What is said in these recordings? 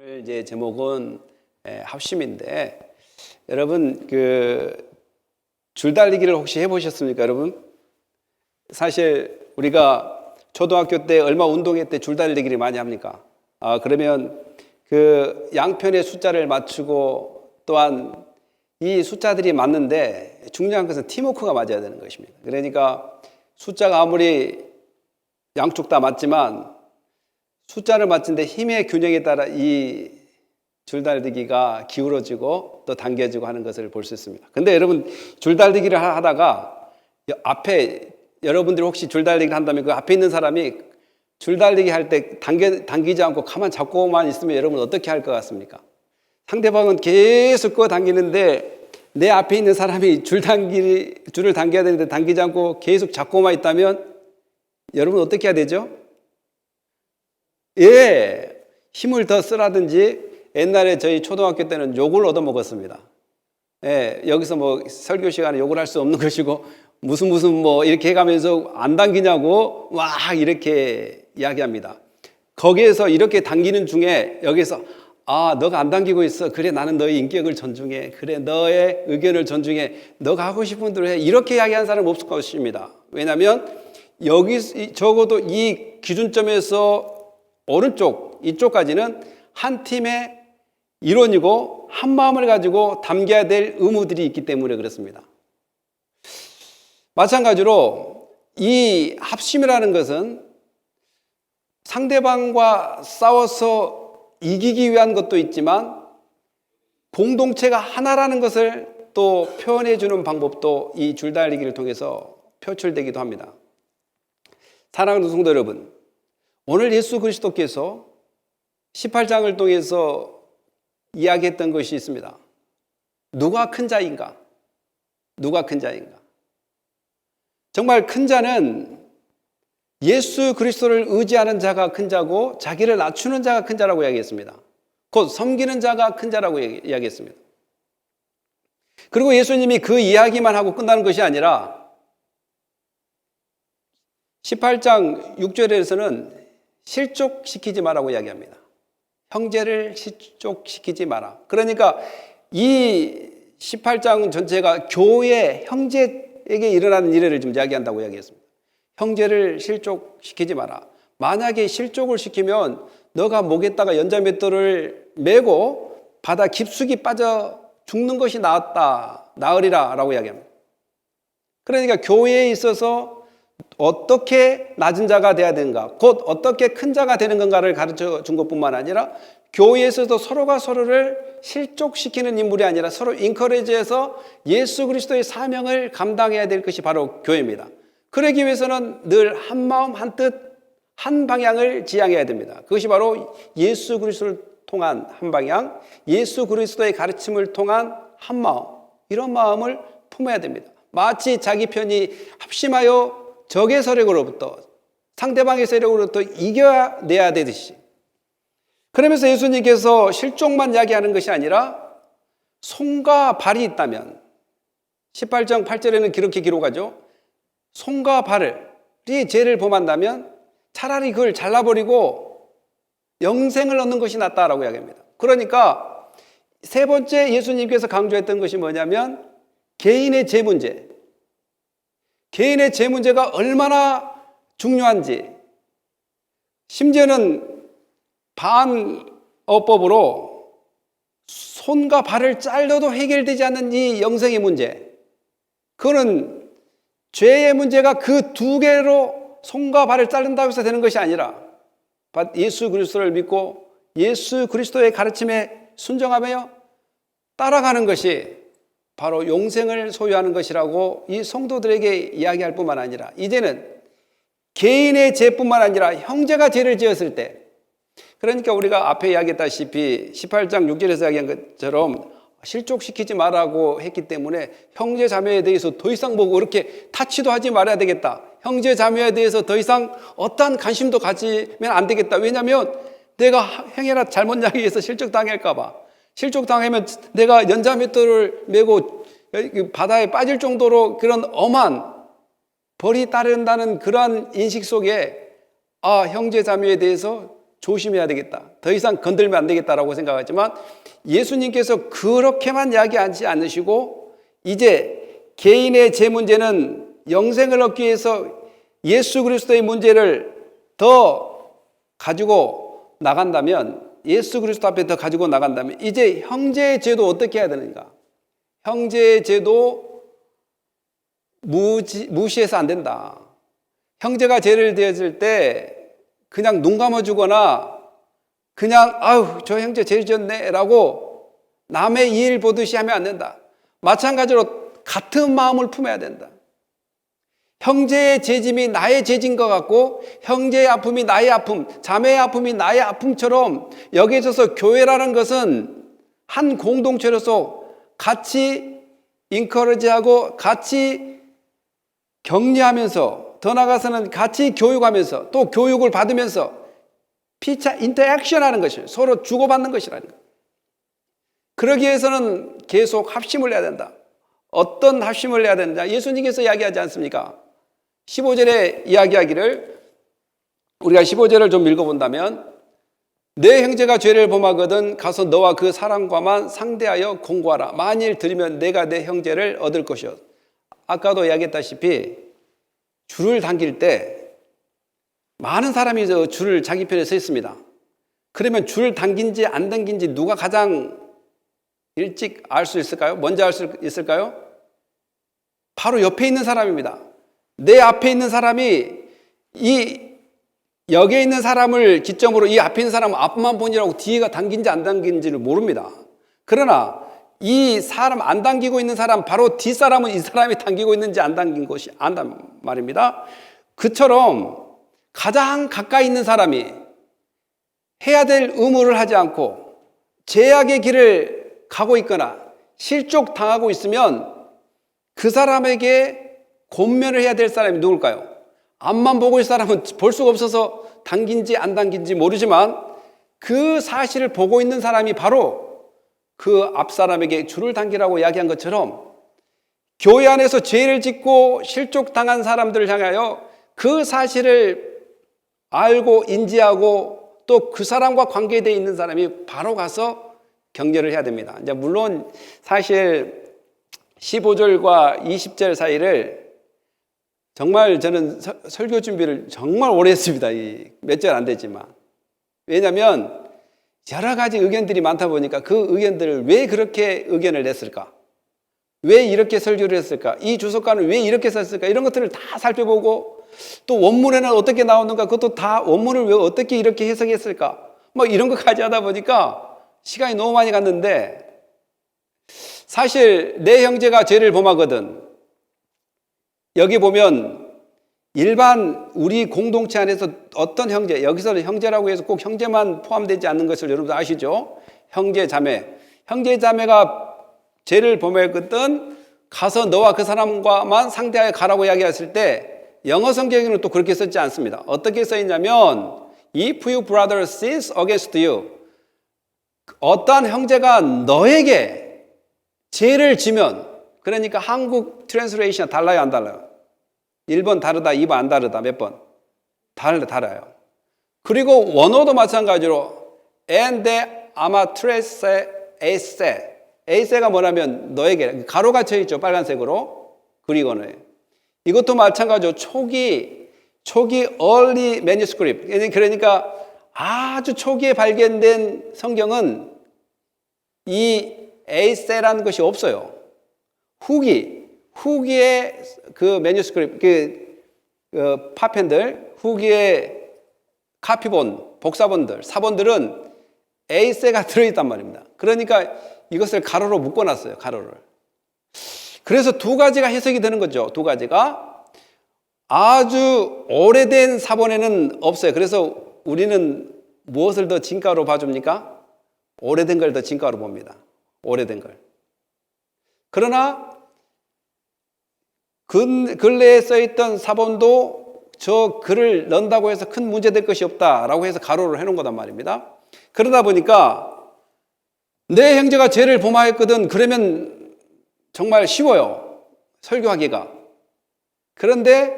오늘 이제 제목은 합심인데, 여러분 그 줄달리기를 혹시 해보셨습니까, 여러분? 사실 우리가 초등학교 때 얼마 운동회 때 줄달리기를 많이 합니까? 그러면 그 양편의 숫자를 맞추고 또한 이 숫자들이 맞는데 중요한 것은 팀워크가 맞아야 되는 것입니다. 그러니까 숫자가 아무리 양쪽 다 맞지만 숫자를 맞춘데 힘의 균형에 따라 이 줄달리기가 기울어지고 또 당겨지고 하는 것을 볼 수 있습니다. 근데 여러분 줄달리기를 하다가 앞에 여러분들이 혹시 줄달리기를 한다면 그 앞에 있는 사람이 줄달리기 할 때 당기지 않고 가만 잡고만 있으면 여러분 어떻게 할 것 같습니까? 상대방은 계속 끌어당기는데 내 앞에 있는 사람이 줄을 당겨야 되는데 당기지 않고 계속 잡고만 있다면 여러분 어떻게 해야 되죠? 힘을 더 쓰라든지 옛날에 저희 초등학교 때는 욕을 얻어먹었습니다. 여기서 뭐 설교 시간에 욕을 할 수 없는 것이고 무슨 뭐 이렇게 해가면서 안 당기냐고 와 이렇게 이야기합니다. 거기에서 이렇게 당기는 중에 여기서 너가 안 당기고 있어. 그래 나는 너의 인격을 존중해. 그래 너의 의견을 존중해. 너가 하고 싶은 대로 해. 이렇게 이야기하는 사람은 없을 것입니다. 왜냐하면 여기 적어도 이 기준점에서 오른쪽 이쪽까지는 한 팀의 일원이고 한 마음을 가지고 담겨야 될 의무들이 있기 때문에 그렇습니다. 마찬가지로 이 합심이라는 것은 상대방과 싸워서 이기기 위한 것도 있지만 공동체가 하나라는 것을 또 표현해 주는 방법도 이 줄달리기를 통해서 표출되기도 합니다. 사랑하는 성도 여러분, 오늘 예수 그리스도께서 18장을 통해서 이야기했던 것이 있습니다. 누가 큰 자인가? 누가 큰 자인가? 정말 큰 자는 예수 그리스도를 의지하는 자가 큰 자고 자기를 낮추는 자가 큰 자라고 이야기했습니다. 곧 섬기는 자가 큰 자라고 이야기했습니다. 그리고 예수님이 그 이야기만 하고 끝나는 것이 아니라 18장 6절에서는 실족시키지 마라고 이야기합니다. 형제를 실족시키지 마라. 그러니까 이 18장 전체가 교회 형제에게 일어나는 일을 좀 이야기한다고 이야기했습니다. 형제를 실족시키지 마라. 만약에 실족을 시키면 너가 목에다가 연자맷돌을 메고 바다 깊숙이 빠져 죽는 것이 나으리라 라고 이야기합니다. 그러니까 교회에 있어서 어떻게 낮은 자가 되어야 되는가, 곧 어떻게 큰 자가 되는 건가를 가르쳐 준 것뿐만 아니라 교회에서도 서로가 서로를 실족시키는 인물이 아니라 서로 인커리지해서 예수 그리스도의 사명을 감당해야 될 것이 바로 교회입니다. 그러기 위해서는 늘 한 마음 한 뜻 한 방향을 지향해야 됩니다. 그것이 바로 예수 그리스도를 통한 한 방향, 예수 그리스도의 가르침을 통한 한 마음, 이런 마음을 품어야 됩니다. 마치 자기 편이 합심하여 적의 세력으로부터 상대방의 세력으로부터 이겨내야 되듯이, 그러면서 예수님께서 실족만 이야기하는 것이 아니라 손과 발이 있다면 18장 8절에는 그렇게 기록하죠. 손과 발이 죄를 범한다면 차라리 그걸 잘라버리고 영생을 얻는 것이 낫다라고 이야기합니다. 그러니까 세 번째 예수님께서 강조했던 것이 뭐냐면 개인의 죄 문제. 개인의 죄 문제가 얼마나 중요한지, 심지어는 반어법으로 손과 발을 잘라도 해결되지 않는 이 영생의 문제, 그거는 죄의 문제가 그 두 개로 손과 발을 자른다고 해서 되는 것이 아니라 예수 그리스도를 믿고 예수 그리스도의 가르침에 순종하며 따라가는 것이 바로 용생을 소유하는 것이라고 이 성도들에게 이야기할 뿐만 아니라 이제는 개인의 죄뿐만 아니라 형제가 죄를 지었을 때, 그러니까 우리가 앞에 이야기했다시피 18장 6절에서 이야기한 것처럼 실족시키지 말라고 했기 때문에 형제 자매에 대해서 더 이상 보고 그렇게 타치도 하지 말아야 되겠다. 형제 자매에 대해서 더 이상 어떠한 관심도 가지면 안 되겠다. 왜냐하면 내가 행해라 잘못 이야기해서 실족당할까 봐. 실족당하면 내가 연자맷돌을 메고 바다에 빠질 정도로 그런 엄한 벌이 따른다는 그러한 인식 속에 형제 자매에 대해서 조심해야 되겠다. 더 이상 건들면 안 되겠다라고 생각하지만 예수님께서 그렇게만 이야기하지 않으시고 이제 개인의 제 문제는 영생을 얻기 위해서 예수 그리스도의 문제를 더 가지고 나간다면, 예수 그리스도 앞에 더 가지고 나간다면 이제 형제의 죄도 어떻게 해야 되는가? 형제의 죄도 무시해서 안 된다. 형제가 죄를 지었을 때 그냥 눈 감아주거나 그냥 아유 저 형제 죄 지었네 라고 남의 일 보듯이 하면 안 된다. 마찬가지로 같은 마음을 품어야 된다. 형제의 죄짐이 나의 죄진 것 같고 형제의 아픔이 나의 아픔, 자매의 아픔이 나의 아픔처럼 여기에 있어서 교회라는 것은 한 공동체로서 같이 인커리지하고 같이 격려하면서 더 나아가서는 같이 교육하면서 또 교육을 받으면서 피차 인터액션 하는 것이 서로 주고받는 것이라는 것. 그러기 위해서는 계속 합심을 해야 된다. 어떤 합심을 해야 되느냐? 예수님께서 이야기하지 않습니까? 15절에 이야기하기를, 우리가 15절을 좀 읽어본다면 내 형제가 죄를 범하거든 가서 너와 그 사람과만 상대하여 공고하라. 만일 들으면 내가 내 형제를 얻을 것이요. 아까도 이야기했다시피 줄을 당길 때 많은 사람이 줄을 자기 편에 서 있습니다. 그러면 줄 당긴지 안 당긴지 누가 가장 일찍 알 수 있을까요? 먼저 알 수 있을까요? 바로 옆에 있는 사람입니다. 내 앞에 있는 사람이 여기에 있는 사람을 기점으로 이 앞에 있는 사람 앞만 보느라고 뒤에가 당긴지 안 당긴지를 모릅니다. 그러나 이 사람 안 당기고 있는 사람 바로 뒷사람은 이 사람이 당기고 있는지 안 당긴 것이 안단 말입니다. 그처럼 가장 가까이 있는 사람이 해야 될 의무를 하지 않고 제약의 길을 가고 있거나 실족당하고 있으면 그 사람에게 권면을 해야 될 사람이 누굴까요? 앞만 보고 있는 사람은 볼 수가 없어서 당긴지 안 당긴지 모르지만 그 사실을 보고 있는 사람이 바로 그 앞 사람에게 줄을 당기라고 이야기한 것처럼 교회 안에서 죄를 짓고 실족당한 사람들을 향하여 그 사실을 알고 인지하고 또 그 사람과 관계되어 있는 사람이 바로 가서 격려를 해야 됩니다. 이제 물론 사실 15절과 20절 사이를 정말 저는 설교 준비를 정말 오래 했습니다. 몇 절 안 됐지만. 왜냐하면 여러 가지 의견들이 많다 보니까 그 의견들을 왜 그렇게 의견을 냈을까? 왜 이렇게 설교를 했을까? 이 주석가는 왜 이렇게 썼을까? 이런 것들을 다 살펴보고 또 원문에는 어떻게 나오는가? 그것도 다 원문을 왜 어떻게 이렇게 해석했을까? 뭐 이런 것까지 하다 보니까 시간이 너무 많이 갔는데 사실 내 형제가 죄를 범하거든. 여기 보면 일반 우리 공동체 안에서 어떤 형제, 여기서는 형제라고 해서 꼭 형제만 포함되지 않는 것을 여러분들 아시죠? 형제, 자매. 형제, 자매가 죄를 범했거든 가서 너와 그 사람과만 상대하여 가라고 이야기했을 때 영어 성경에는 또 그렇게 썼지 않습니다. 어떻게 써있냐면 If your brother sins against you, 어떤 형제가 너에게 죄를 지면, 그러니까 한국 트랜스레이션 달라요 안 달라요? 1번 다르다, 2번 안 다르다, 몇 번? 달라요. 그리고 원어도 마찬가지로 and amatrese eise, eise가 뭐냐면 너에게, 가로가 쳐 있죠, 빨간색으로. 그리고는 이것도 마찬가지로 초기 early manuscript, 그러니까 아주 초기에 발견된 성경은 이 eise라는 것이 없어요. 후기의 그 매뉴스크립트, 파편들, 후기의 카피본, 복사본들, 사본들은 에이세가 들어있단 말입니다. 그러니까 이것을 가로로 묶어놨어요, 가로를. 그래서 두 가지가 해석이 되는 거죠, 두 가지가. 아주 오래된 사본에는 없어요. 그래서 우리는 무엇을 더 진가로 봐줍니까? 오래된 걸 더 진가로 봅니다. 오래된 걸. 그러나 근래에 써있던 사본도 저 글을 넣는다고 해서 큰 문제 될 것이 없다라고 해서 가로를 해놓은 거단 말입니다. 그러다 보니까 내 형제가 죄를 범하였거든 그러면 정말 쉬워요, 설교하기가. 그런데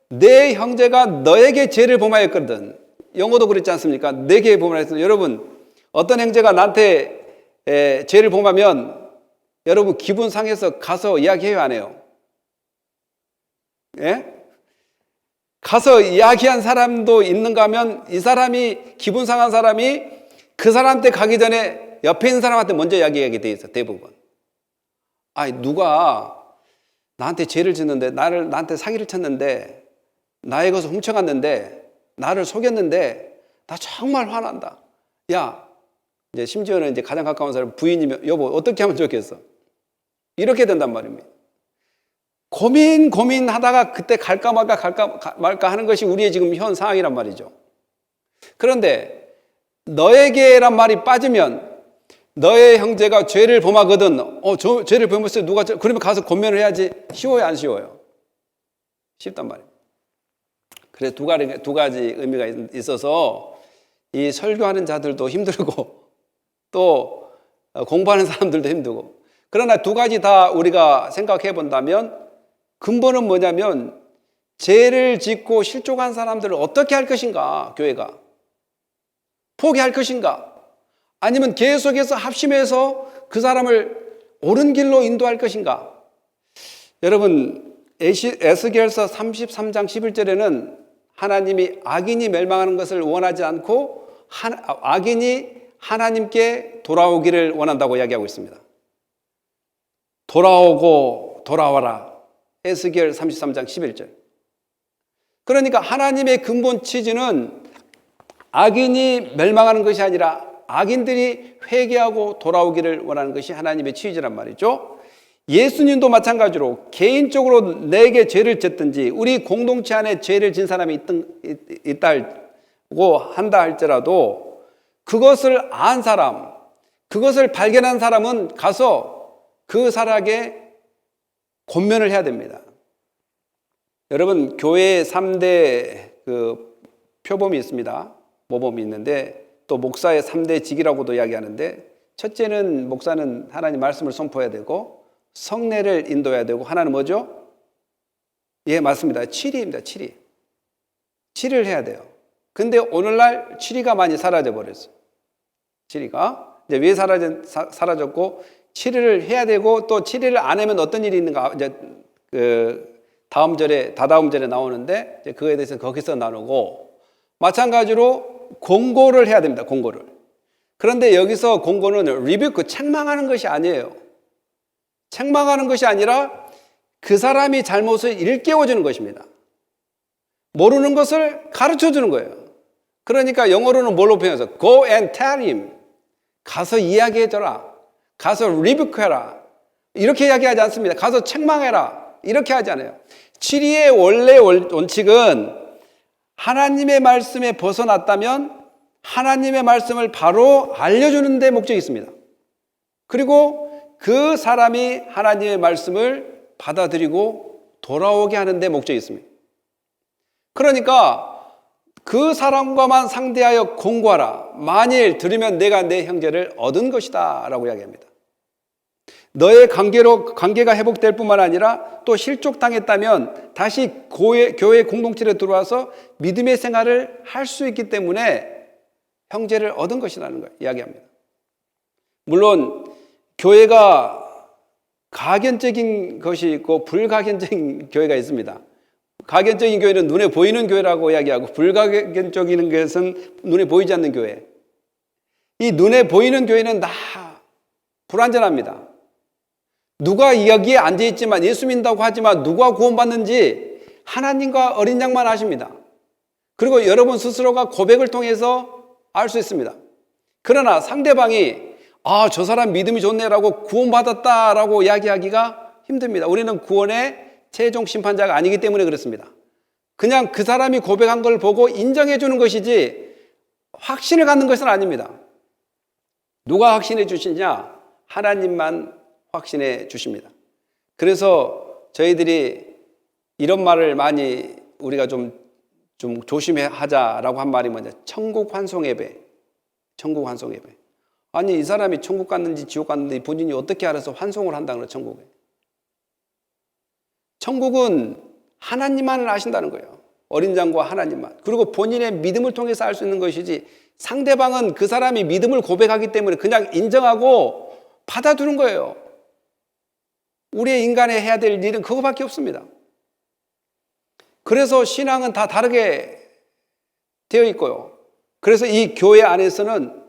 내 형제가 너에게 죄를 범하였거든, 영어도 그랬지 않습니까? 4개의 범을 했습니다. 여러분, 어떤 형제가 나한테 죄를 범하면 여러분 기분 상해서 가서 이야기해요, 안 해요? 예? 가서 이야기한 사람도 있는가 하면 이 사람이 기분 상한 사람이 그 사람한테 가기 전에 옆에 있는 사람한테 먼저 이야기하게 돼 있어, 대부분. 아니, 누가 나한테 죄를 짓는데, 나한테 사기를 쳤는데, 나의 것을 훔쳐갔는데, 나를 속였는데, 나 정말 화난다. 야, 이제 심지어는 이제 가장 가까운 사람 부인이면, 여보, 어떻게 하면 좋겠어? 이렇게 된단 말입니다. 고민하다가 그때 갈까 말까 하는 것이 우리의 지금 현 상황이란 말이죠. 그런데 너에게란 말이 빠지면 너의 형제가 죄를 범하거든. 죄를 범했어요. 그러면 가서 권면을 해야지. 쉬워요, 안 쉬워요? 쉽단 말입니다. 그래서 두 가지 의미가 있어서 이 설교하는 자들도 힘들고 또 공부하는 사람들도 힘들고. 그러나 두 가지 다 우리가 생각해 본다면 근본은 뭐냐면 죄를 짓고 실족한 사람들을 어떻게 할 것인가, 교회가. 포기할 것인가? 아니면 계속해서 합심해서 그 사람을 옳은 길로 인도할 것인가? 여러분, 에스겔서 33장 11절에는 하나님이 악인이 멸망하는 것을 원하지 않고 악인이 하나님께 돌아오기를 원한다고 이야기하고 있습니다. 돌아와라. 에스겔 33장 11절. 그러니까 하나님의 근본 취지는 악인이 멸망하는 것이 아니라 악인들이 회개하고 돌아오기를 원하는 것이 하나님의 취지란 말이죠. 예수님도 마찬가지로 개인적으로 내게 죄를 졌든지 우리 공동체 안에 죄를 진 사람이 있다고 한다 할지라도 그것을 안 사람, 그것을 발견한 사람은 가서 그 사람에게 권면을 해야 됩니다. 여러분, 교회의 3대 표범이 있습니다. 모범이 있는데 또 목사의 3대 직이라고도 이야기하는데 첫째는 목사는 하나님 말씀을 선포해야 되고 성례를 인도해야 되고 하나는 뭐죠? 예, 맞습니다. 치리입니다. 치리를 해야 돼요. 근데 오늘날 치리가 많이 사라져 버렸어요. 치리가 이제 왜 사라졌고 치리를 해야 되고 또 치리를 안 하면 어떤 일이 있는가 이제 다다음 절에 나오는데 이제 그거에 대해서 거기서 나누고 마찬가지로 공고를 해야 됩니다. 공고를. 그런데 여기서 공고는 리뷰크 책망하는 것이 아니에요. 책망하는 것이 아니라 그 사람이 잘못을 일깨워 주는 것입니다. 모르는 것을 가르쳐 주는 거예요. 그러니까 영어로는 뭘로 표현해서 go and tell him. 가서 이야기해 줘라. 가서 리뷰크해라. 이렇게 이야기하지 않습니다. 가서 책망해라. 이렇게 하지 않아요. 치리의 원래 원칙은 하나님의 말씀에 벗어났다면 하나님의 말씀을 바로 알려주는 데 목적이 있습니다. 그리고 그 사람이 하나님의 말씀을 받아들이고 돌아오게 하는 데 목적이 있습니다. 그러니까 그 사람과만 상대하여 공고하라. 만일 들으면 내가 내 형제를 얻은 것이다 라고 이야기합니다. 너의 관계가 회복될 뿐만 아니라 또 실족당했다면 다시 교회 공동체로 들어와서 믿음의 생활을 할 수 있기 때문에 형제를 얻은 것이라는 걸 이야기합니다. 물론 교회가 가견적인 것이 있고 불가견적인 교회가 있습니다. 가견적인 교회는 눈에 보이는 교회라고 이야기하고 불가견적인 것은 눈에 보이지 않는 교회. 이 눈에 보이는 교회는 다 불완전합니다. 누가 여기에 앉아있지만 예수 믿는다고 하지만 누가 구원받는지 하나님과 어린 양만 아십니다. 그리고 여러분 스스로가 고백을 통해서 알 수 있습니다. 그러나 상대방이 저 사람 믿음이 좋네라고 구원받았다라고 이야기하기가 힘듭니다. 우리는 구원의 최종 심판자가 아니기 때문에 그렇습니다. 그냥 그 사람이 고백한 걸 보고 인정해 주는 것이지 확신을 갖는 것은 아닙니다. 누가 확신해 주시냐? 하나님만 확신해 주십니다. 그래서 저희들이 이런 말을 많이 우리가 좀 조심하자라고 한 말이 뭐냐? 천국 환송 예배. 천국 환송 예배. 아니, 이 사람이 천국 갔는지 지옥 갔는지 본인이 어떻게 알아서 환송을 한다는 거예요, 천국에. 천국은 하나님만을 아신다는 거예요. 어린 양과 하나님만. 그리고 본인의 믿음을 통해서 알 수 있는 것이지, 상대방은 그 사람이 믿음을 고백하기 때문에 그냥 인정하고 받아두는 거예요. 우리의 인간에 해야 될 일은 그거밖에 없습니다. 그래서 신앙은 다 다르게 되어 있고요. 그래서 이 교회 안에서는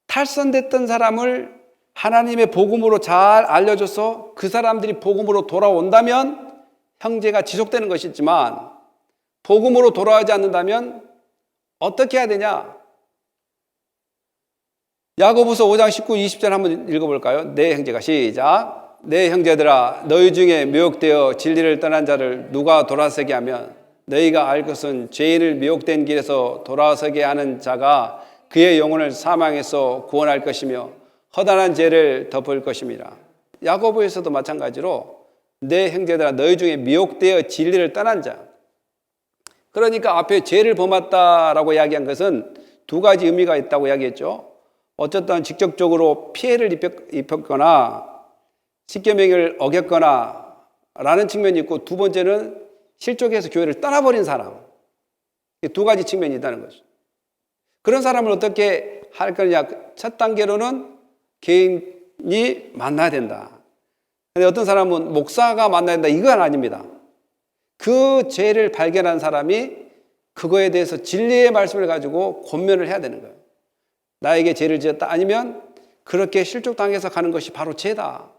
탈선됐던 사람을 하나님의 복음으로 잘 알려줘서 그 사람들이 복음으로 돌아온다면 형제가 지속되는 것이지만, 복음으로 돌아오지 않는다면 어떻게 해야 되냐? 야고보서 5장 19, 20절 한번 읽어볼까요? 네 형제가, 시작. 네 형제들아, 너희 중에 미혹되어 진리를 떠난 자를 누가 돌아서게 하면 너희가 알 것은 죄인을 미혹된 길에서 돌아서게 하는 자가 그의 영혼을 사망에서 구원할 것이며 허다한 죄를 덮을 것입니다. 야고보에서도 마찬가지로 네 형제들아, 너희 중에 미혹되어 진리를 떠난 자. 그러니까 앞에 죄를 범했다라고 이야기한 것은 두 가지 의미가 있다고 이야기했죠. 어쨌든 직접적으로 피해를 입혔거나 십계명을 어겼거나 라는 측면이 있고, 두 번째는 실족해서 교회를 떠나버린 사람. 두 가지 측면이 있다는 거죠. 그런 사람을 어떻게 할 거냐? 첫 단계로는 개인이 만나야 된다. 근데 어떤 사람은 목사가 만나야 된다, 이건 아닙니다. 그 죄를 발견한 사람이 그거에 대해서 진리의 말씀을 가지고 권면을 해야 되는 거예요. 나에게 죄를 지었다, 아니면 그렇게 실족당해서 가는 것이 바로 죄다.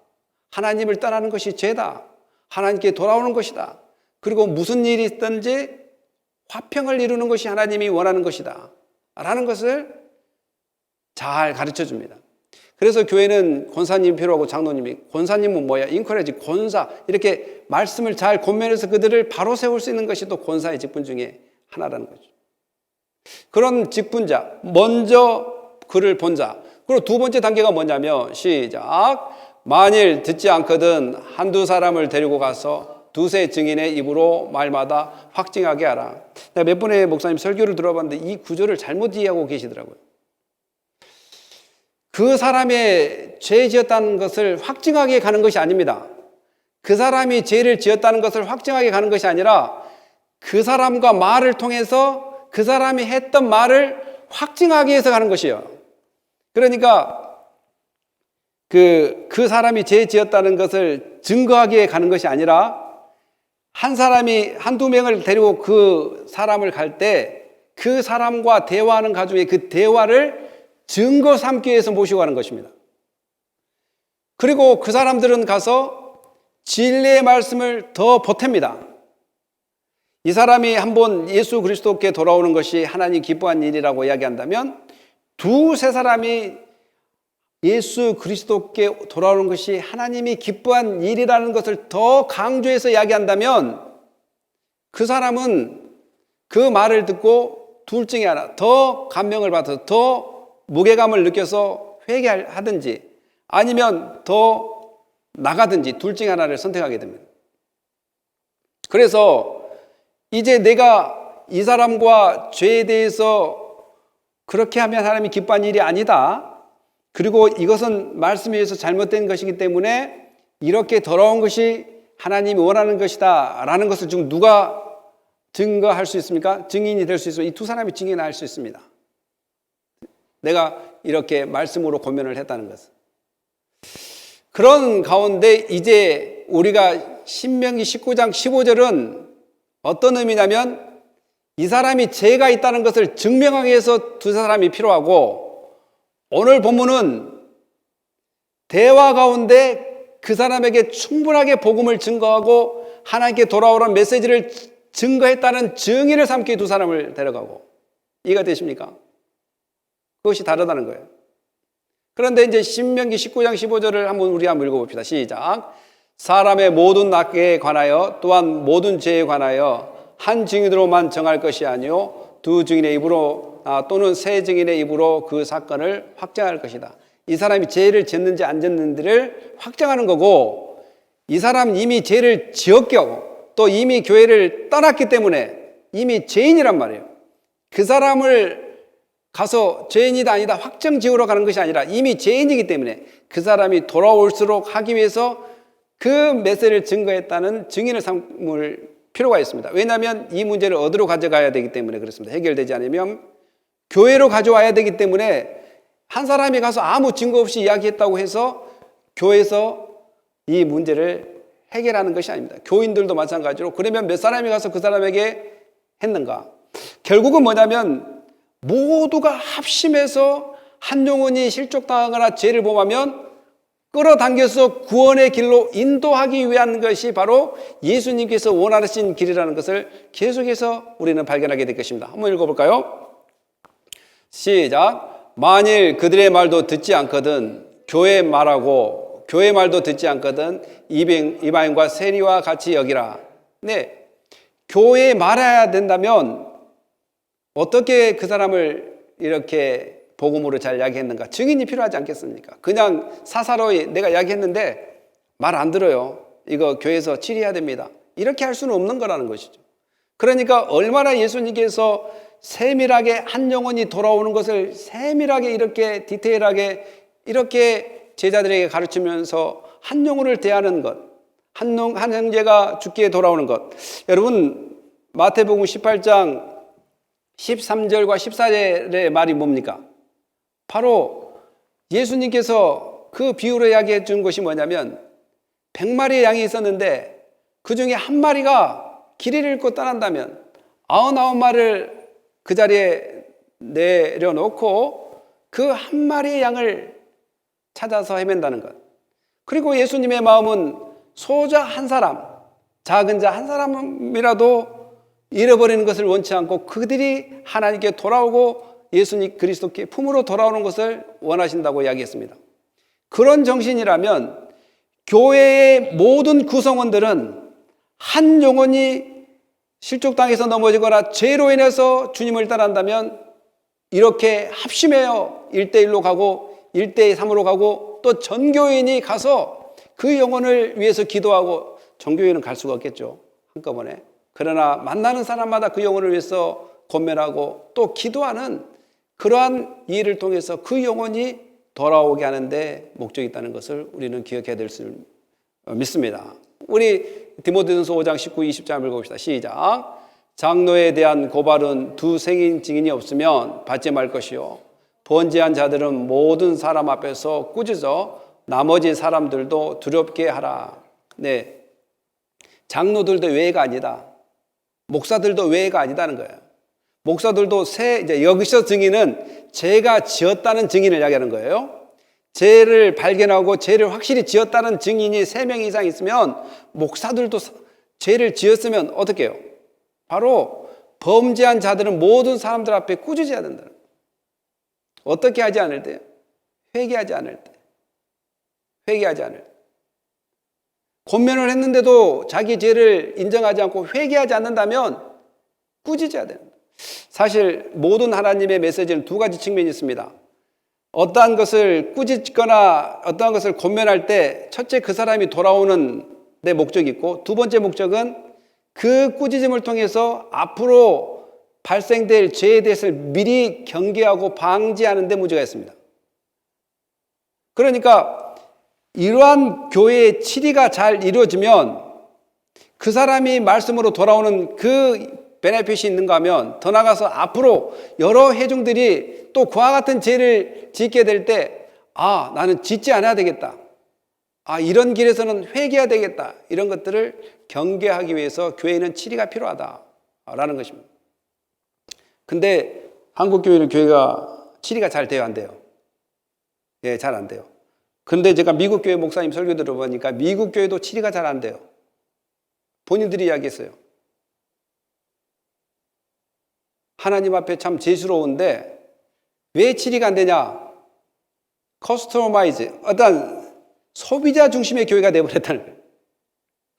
하나님을 떠나는 것이 죄다. 하나님께 돌아오는 것이다. 그리고 무슨 일이 있든지 화평을 이루는 것이 하나님이 원하는 것이다 라는 것을 잘 가르쳐 줍니다. 그래서 교회는 권사님이 필요하고, 장로님이, 권사님은 뭐야? 인커레지, 권사. 이렇게 말씀을 잘 권면해서 그들을 바로 세울 수 있는 것이 또 권사의 직분 중에 하나라는 거죠. 그런 직분자, 먼저 그를 본 자. 그리고 두 번째 단계가 뭐냐면, 시작. 만일 듣지 않거든 한두 사람을 데리고 가서 두세 증인의 입으로 말마다 확증하게 하라. 내가 몇 번의 목사님 설교를 들어봤는데 이 구절을 잘못 이해하고 계시더라고요. 그 사람의 죄 지었다는 것을 확증하게 가는 것이 아닙니다. 그 사람이 죄를 지었다는 것을 확증하게 가는 것이 아니라 그 사람과 말을 통해서 그 사람이 했던 말을 확증하기 위해서 가는 것이에요. 그러니까 그 사람이 죄 지었다는 것을 증거하기 위해 가는 것이 아니라, 한 사람이 한두 명을 데리고 그 사람을 갈 때 그 사람과 대화하는 가중에 그 대화를 증거 삼기 위해서 모시고 가는 것입니다. 그리고 그 사람들은 가서 진리의 말씀을 더 보탭니다. 이 사람이 한번 예수 그리스도께 돌아오는 것이 하나님 기뻐한 일이라고 이야기한다면, 두세 사람이 예수 그리스도께 돌아오는 것이 하나님이 기뻐한 일이라는 것을 더 강조해서 이야기한다면, 그 사람은 그 말을 듣고 둘 중에 하나, 더 감명을 받아서 더 무게감을 느껴서 회개하든지 아니면 더 나가든지 둘 중에 하나를 선택하게 됩니다. 그래서 이제 내가 이 사람과 죄에 대해서 그렇게 하면 하나님이 기뻐한 일이 아니다. 그리고 이것은 말씀에 의해서 잘못된 것이기 때문에 이렇게 더러운 것이 하나님이 원하는 것이다 라는 것을 지금 누가 증거할 수 있습니까? 증인이 될 수 있습니다. 이 두 사람이 증인할 수 있습니다. 내가 이렇게 말씀으로 권면을 했다는 것은. 그런 가운데 이제 우리가 신명기 19장 15절은 어떤 의미냐면, 이 사람이 죄가 있다는 것을 증명하기 위해서 두 사람이 필요하고, 오늘 본문은 대화 가운데 그 사람에게 충분하게 복음을 증거하고 하나님께 돌아오라는 메시지를 증거했다는 증인을 삼기 두 사람을 데려가고, 이해가 되십니까? 그것이 다르다는 거예요. 그런데 이제 신명기 19장 15절을 한번 읽어봅시다. 시작. 사람의 모든 낙에 관하여 또한 모든 죄에 관하여 한 증인으로만 정할 것이 아니요 두 증인의 입으로 또는 세 증인의 입으로 그 사건을 확정할 것이다. 이 사람이 죄를 지었는지 안 지었는지를 확정하는 거고, 이 사람은 이미 죄를 지었게 하고 또 이미 교회를 떠났기 때문에 이미 죄인이란 말이에요. 그 사람을 가서 죄인이다 아니다 확정 지으러 가는 것이 아니라 이미 죄인이기 때문에 그 사람이 돌아올수록 하기 위해서 그 메시지를 증거했다는 증인을 삼을 필요가 있습니다. 왜냐하면 이 문제를 어디로 가져가야 되기 때문에 그렇습니다. 해결되지 않으면 교회로 가져와야 되기 때문에 한 사람이 가서 아무 증거 없이 이야기했다고 해서 교회에서 이 문제를 해결하는 것이 아닙니다. 교인들도 마찬가지로 그러면 몇 사람이 가서 그 사람에게 했는가? 결국은 뭐냐면 모두가 합심해서 한 영혼이 실족당하거나 죄를 범하면 끌어당겨서 구원의 길로 인도하기 위한 것이 바로 예수님께서 원하신 길이라는 것을 계속해서 우리는 발견하게 될 것입니다. 한번 읽어볼까요? 시작. 만일 그들의 말도 듣지 않거든 교회 말하고 교회 말도 듣지 않거든 이방인과 세리와 같이 여기라. 네, 교회에 말해야 된다면 어떻게 그 사람을 이렇게 복음으로 잘 이야기했는가? 증인이 필요하지 않겠습니까? 그냥 사사로이 내가 이야기했는데 말 안 들어요. 이거 교회에서 치료해야 됩니다. 이렇게 할 수는 없는 거라는 것이죠. 그러니까 얼마나 예수님께서 세밀하게 한 영혼이 돌아오는 것을 세밀하게 이렇게 디테일하게 이렇게 제자들에게 가르치면서 한 영혼을 대하는 것, 한 형제가 죽게 돌아오는 것. 여러분 마태복음 18장 13절과 14절의 말이 뭡니까? 바로 예수님께서 그 비유로 이야기해 준 것이 뭐냐면 100마리의 양이 있었는데 그 중에 한 마리가 길을 잃고 떠난다면 99마리를 그 자리에 내려놓고 그 한 마리의 양을 찾아서 헤맨다는 것. 그리고 예수님의 마음은 소자 한 사람, 작은 자 한 사람이라도 잃어버리는 것을 원치 않고 그들이 하나님께 돌아오고 예수님 그리스도께 품으로 돌아오는 것을 원하신다고 이야기했습니다. 그런 정신이라면 교회의 모든 구성원들은 한 영혼이 실족당해서 넘어지거나 죄로 인해서 주님을 따른다면 이렇게 합심해요. 1대1로 가고 1대3으로 가고 또 전교인이 가서 그 영혼을 위해서 기도하고 전교인은 갈 수가 없겠죠. 한꺼번에. 그러나 만나는 사람마다 그 영혼을 위해서 권면하고 또 기도하는 그러한 일을 통해서 그 영혼이 돌아오게 하는데 목적이 있다는 것을 우리는 기억해야 될 수 믿습니다. 우리 디모데전서 5장 19, 20절 읽어봅시다. 시작. 장로에 대한 고발은 두 생인 증인이 없으면 받지 말 것이요 번제한 자들은 모든 사람 앞에서 꾸짖어 나머지 사람들도 두렵게 하라. 네, 장로들도 외가 아니다. 목사들도 외가 아니다는 거예요. 목사들도 이제 여기서 증인은 죄가 지었다는 증인을 이야기하는 거예요. 죄를 발견하고 죄를 확실히 지었다는 증인이 3명 이상 있으면 목사들도 죄를 지었으면 어떻게 해요? 바로 범죄한 자들은 모든 사람들 앞에 꾸짖어야 된다는 거예요. 어떻게 하지 않을 때? 회개하지 않을 때. 회개하지 않을 때. 권면을 했는데도 자기 죄를 인정하지 않고 회개하지 않는다면 꾸짖어야 됩니다. 사실 모든 하나님의 메시지는 두 가지 측면이 있습니다. 어떠한 것을 꾸짖거나 어떠한 것을 권면할 때 첫째 그 사람이 돌아오는 데 목적이 있고 두 번째 목적은 그 꾸짖음을 통해서 앞으로 발생될 죄에 대해서 미리 경계하고 방지하는 데 문제가 있습니다. 그러니까 이러한 교회의 치리가 잘 이루어지면 그 사람이 말씀으로 돌아오는 그 베네핏이 있는가 하면 더 나아가서 앞으로 여러 회중들이 또 그와 같은 죄를 짓게 될 때 나는 짓지 않아야 되겠다. 이런 길에서는 회개해야 되겠다. 이런 것들을 경계하기 위해서 교회는 치리가 필요하다라는 것입니다. 근데 한국 교회는 교회가 치리가 잘 돼요, 안 돼요? 예, 잘 안 돼요. 근데 제가 미국 교회 목사님 설교 들어보니까 미국 교회도 치리가 잘 안 돼요. 본인들이 이야기했어요. 하나님 앞에 참 죄스러운데 왜 치리가 안 되냐? 커스터마이즈, 어떤 소비자 중심의 교회가 되어버렸다는 거예요.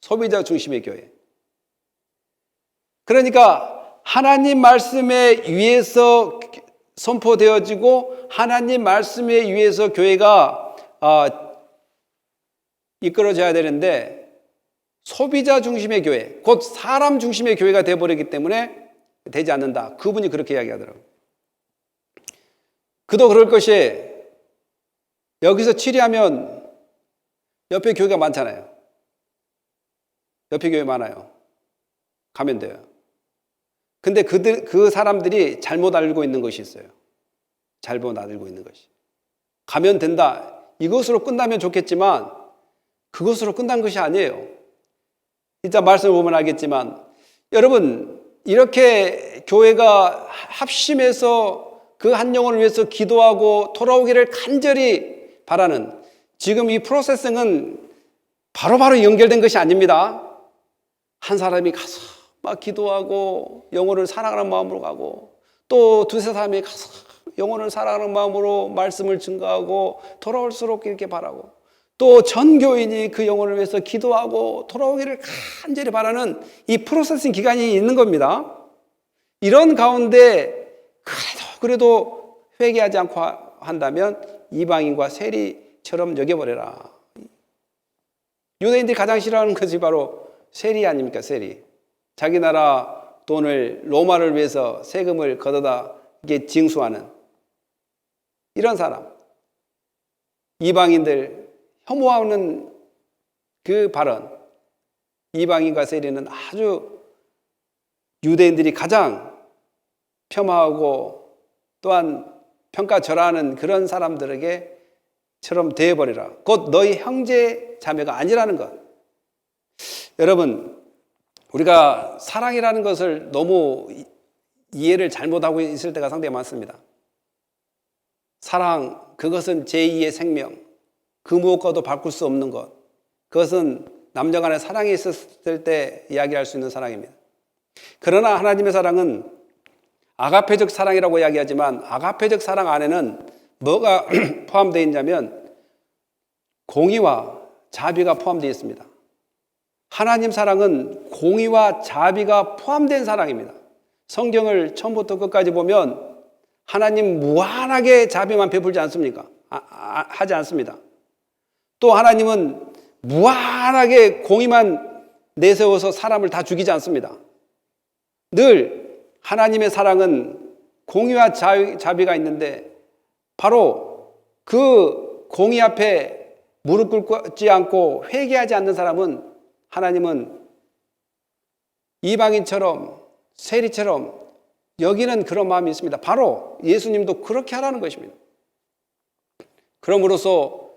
소비자 중심의 교회. 그러니까 하나님 말씀에 의해서 선포되어지고 하나님 말씀에 의해서 교회가 이끌어져야 되는데 소비자 중심의 교회, 곧 사람 중심의 교회가 되어버렸기 때문에 되지 않는다. 그분이 그렇게 이야기하더라고요. 그도 그럴 것이 여기서 치리하면 옆에 교회가 많잖아요. 옆에 교회 많아요. 가면 돼요. 근데 그 사람들이 잘못 알고 있는 것이 있어요. 잘못 알고 있는 것이. 가면 된다. 이것으로 끝나면 좋겠지만 그것으로 끝난 것이 아니에요. 진짜 말씀을 보면 알겠지만 여러분 이렇게 교회가 합심해서 그 한 영혼을 위해서 기도하고 돌아오기를 간절히 바라는 지금 이 프로세싱은 바로바로 연결된 것이 아닙니다. 한 사람이 가서 막 기도하고 영혼을 사랑하는 마음으로 가고 또 두세 사람이 가서 영혼을 사랑하는 마음으로 말씀을 증거하고 돌아올수록 이렇게 바라고 또 전 교인이 그 영혼을 위해서 기도하고 돌아오기를 간절히 바라는 이 프로세싱 기간이 있는 겁니다. 이런 가운데 그래도 회개하지 않고 한다면 이방인과 세리처럼 여겨버려라. 유대인들이 가장 싫어하는 것이 바로 세리 아닙니까? 세리. 자기 나라 돈을 로마를 위해서 세금을 걷어다 이게 징수하는 이런 사람. 이방인들 혐오하는 그 발언. 이방인과 세리는 아주 유대인들이 가장 폄하하고 또한 평가절하하는 그런 사람들에게처럼 되어버리라. 곧 너희 형제 자매가 아니라는 것. 여러분 우리가 사랑이라는 것을 너무 이해를 잘못하고 있을 때가 상당히 많습니다. 사랑, 그것은 제2의 생명, 그 무엇과도 바꿀 수 없는 것. 그것은 남녀 간의 사랑이 있었을 때 이야기할 수 있는 사랑입니다. 그러나 하나님의 사랑은 아가페적 사랑이라고 이야기하지만 아가페적 사랑 안에는 뭐가 포함되어 있냐면 공의와 자비가 포함되어 있습니다. 하나님 사랑은 공의와 자비가 포함된 사랑입니다. 성경을 처음부터 끝까지 보면 하나님 무한하게 자비만 베풀지 않습니까? 하지 않습니다. 또 하나님은 무한하게 공의만 내세워서 사람을 다 죽이지 않습니다. 늘 하나님의 사랑은 공의와 자비가 있는데 바로 그 공의 앞에 무릎 꿇지 않고 회개하지 않는 사람은 하나님은 이방인처럼 세리처럼 여기는 그런 마음이 있습니다. 바로 예수님도 그렇게 하라는 것입니다. 그럼으로써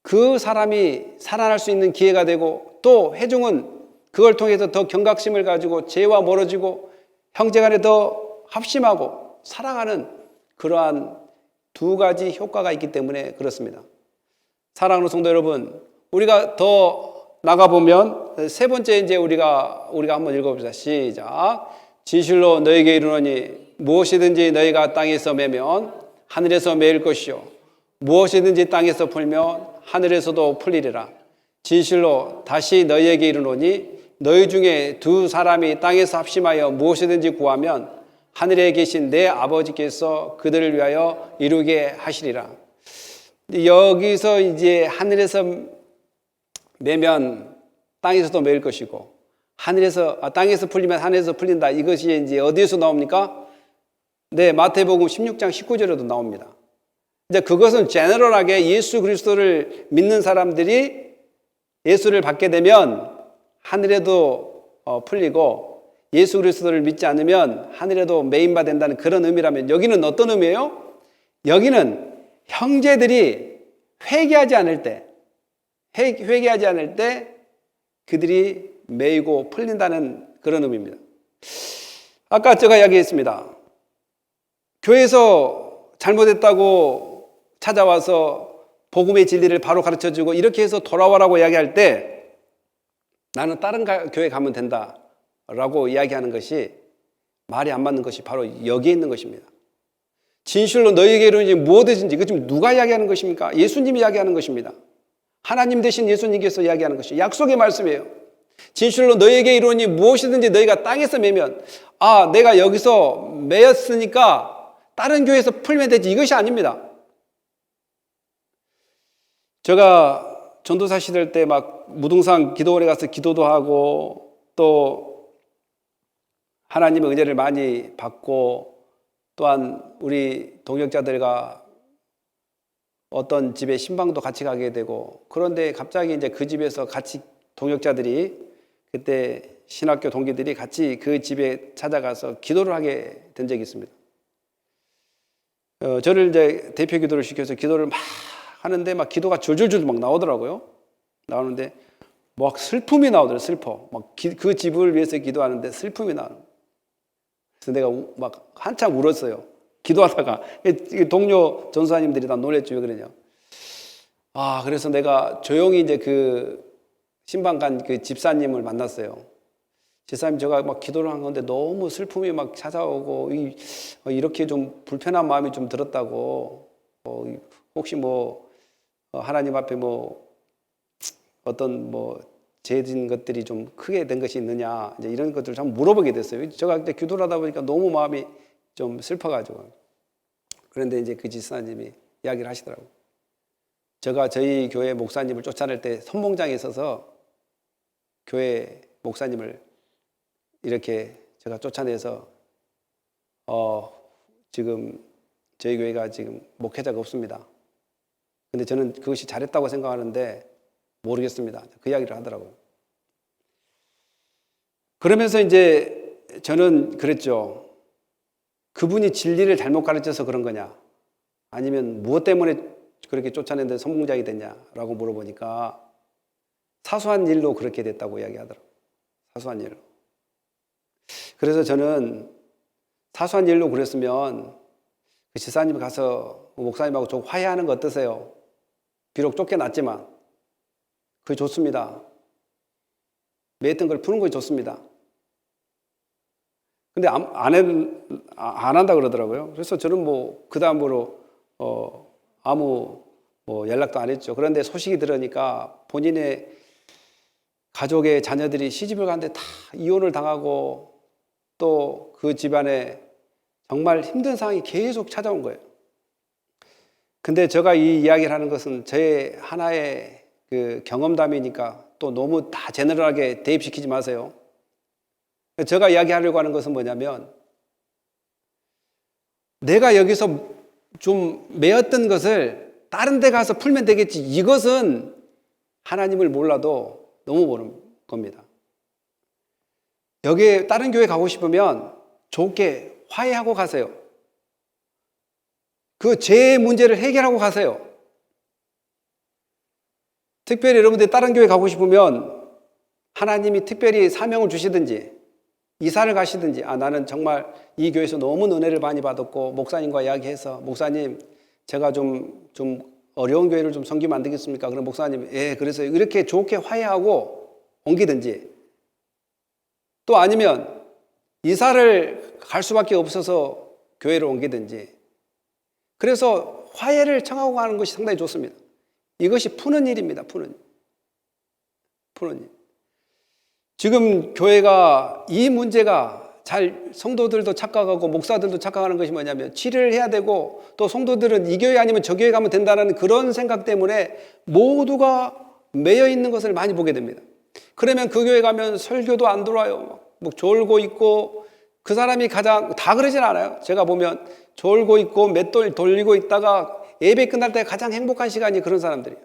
그 사람이 살아날 수 있는 기회가 되고 또 회중은 그걸 통해서 더 경각심을 가지고 죄와 멀어지고 형제간에 더 합심하고 사랑하는 그러한 두 가지 효과가 있기 때문에 그렇습니다. 사랑하는 성도 여러분, 우리가 더 나가보면 세 번째 이제 우리가 한번 읽어봅시다. 시작. 진실로 너에게 이르노니 무엇이든지 너희가 땅에서 매면 하늘에서 매일 것이요 무엇이든지 땅에서 풀면 하늘에서도 풀리리라. 진실로 다시 너희에게 이르노니 너희 중에 두 사람이 땅에서 합심하여 무엇이든지 구하면 하늘에 계신 내 아버지께서 그들을 위하여 이루게 하시리라. 여기서 이제 하늘에서 매면 땅에서도 매일 것이고 땅에서 풀리면 하늘에서 풀린다. 이것이 이제 어디에서 나옵니까? 네, 마태복음 16장 19절에도 나옵니다. 이제 그것은 제너럴하게 예수 그리스도를 믿는 사람들이 예수를 받게 되면 하늘에도 풀리고 예수 그리스도를 믿지 않으면 하늘에도 매인바 된다는 그런 의미라면 여기는 어떤 의미예요? 여기는 형제들이 회개하지 않을 때 그들이 매이고 풀린다는 그런 의미입니다. 아까 제가 이야기했습니다. 교회에서 잘못했다고 찾아와서 복음의 진리를 바로 가르쳐주고 이렇게 해서 돌아와라고 이야기할 때 나는 다른 교회 가면 된다라고 이야기하는 것이 말이 안 맞는 것이 바로 여기에 있는 것입니다. 진실로 너희에게 이르노니 무엇이든지 이거 지금 누가 이야기하는 것입니까? 예수님이 이야기하는 것입니다. 하나님 대신 예수님께서 이야기하는 것이 약속의 말씀이에요. 진실로 너희에게 이르노니 무엇이든지 너희가 땅에서 매면 내가 여기서 매였으니까 다른 교회에서 풀면 되지 이것이 아닙니다. 제가 전도사 시절 때 막 무등산 기도원에 가서 기도도 하고 또 하나님의 은혜를 많이 받고 또한 우리 동역자들과 어떤 집에 신방도 같이 가게 되고 그런데 갑자기 이제 그 집에서 같이 동역자들이 그때 신학교 동기들이 같이 그 집에 찾아가서 기도를 하게 된 적이 있습니다. 저를 이제 대표 기도를 시켜서 기도를 막 하는데 막 기도가 줄줄줄 막 나오더라고요. 나오는데 막 슬픔이 나오더라고요. 슬퍼. 막 그 집을 위해서 기도하는데 슬픔이 나오는. 그래서 내가 막 한참 울었어요. 기도하다가 동료 전사님들이 다 놀랬죠. 왜 그러냐. 그래서 내가 조용히 이제 그 신방간 그 집사님을 만났어요. 집사님, 제가 막 기도를 한 건데 너무 슬픔이 막 찾아오고 이렇게 좀 불편한 마음이 좀 들었다고. 혹시 하나님 앞에 어떤 죄진 것들이 좀 크게 된 것이 있느냐, 이제 이런 것들을 좀 물어보게 됐어요. 제가 그때 기도를 하다 보니까 너무 마음이 좀 슬퍼가지고. 그런데 이제 그 집사님이 이야기를 하시더라고요. 제가 저희 교회 목사님을 쫓아낼 때 선봉장에 있어서 교회 목사님을 이렇게 제가 쫓아내서 지금 저희 교회가 지금 목회자가 없습니다. 근데 저는 그것이 잘했다고 생각하는데 모르겠습니다. 그 이야기를 하더라고요. 그러면서 이제 저는 그랬죠. 그분이 진리를 잘못 가르쳐서 그런 거냐, 아니면 무엇 때문에 그렇게 쫓아내는데 선봉장이 됐냐라고 물어보니까 사소한 일로 그렇게 됐다고 이야기하더라고요. 사소한 일로. 그래서 저는 사소한 일로 그랬으면 그 집사님 가서 목사님하고 좀 화해하는 거 어떠세요? 비록 쫓겨났지만 그게 좋습니다. 매했던 걸 푸는 것이 좋습니다. 근데 안 한다 그러더라고요. 그래서 저는 그 다음으로 아무 연락도 안 했죠. 그런데 소식이 들으니까 본인의 가족의 자녀들이 시집을 가는데 다 이혼을 당하고 또 그 집안에 정말 힘든 상황이 계속 찾아온 거예요. 근데 제가 이 이야기를 하는 것은 제 하나의 그 경험담이니까 또 너무 다 제너럴하게 대입시키지 마세요. 제가 이야기하려고 하는 것은 뭐냐면, 내가 여기서 좀 매였던 것을 다른 데 가서 풀면 되겠지, 이것은 하나님을 몰라도 너무 모르는 겁니다. 여기에 다른 교회 가고 싶으면 좋게 화해하고 가세요. 그 죄의 문제를 해결하고 가세요. 특별히 여러분들이 다른 교회 가고 싶으면 하나님이 특별히 사명을 주시든지 이사를 가시든지, 나는 정말 이 교회에서 너무 은혜를 많이 받았고 목사님과 이야기해서, 목사님 제가 좀 어려운 교회를 좀 섬기면 안 되겠습니까? 그럼 목사님, 예, 그래서 이렇게 좋게 화해하고 옮기든지, 또 아니면 이사를 갈 수밖에 없어서 교회를 옮기든지, 그래서 화해를 청하고 가는 것이 상당히 좋습니다. 이것이 푸는 일입니다. 푸는 일. 지금 교회가 이 문제가 성도들도 착각하고 목사들도 착각하는 것이 뭐냐면, 치료를 해야 되고 또 성도들은 이 교회 아니면 저 교회 가면 된다는 그런 생각 때문에 모두가 매여 있는 것을 많이 보게 됩니다. 그러면 그 교회 가면 설교도 안 들어와요. 졸고 있고, 그 사람이 가장, 다 그러진 않아요. 제가 보면 졸고 있고 맷돌 돌리고 있다가 예배 끝날 때 가장 행복한 시간이 그런 사람들이에요.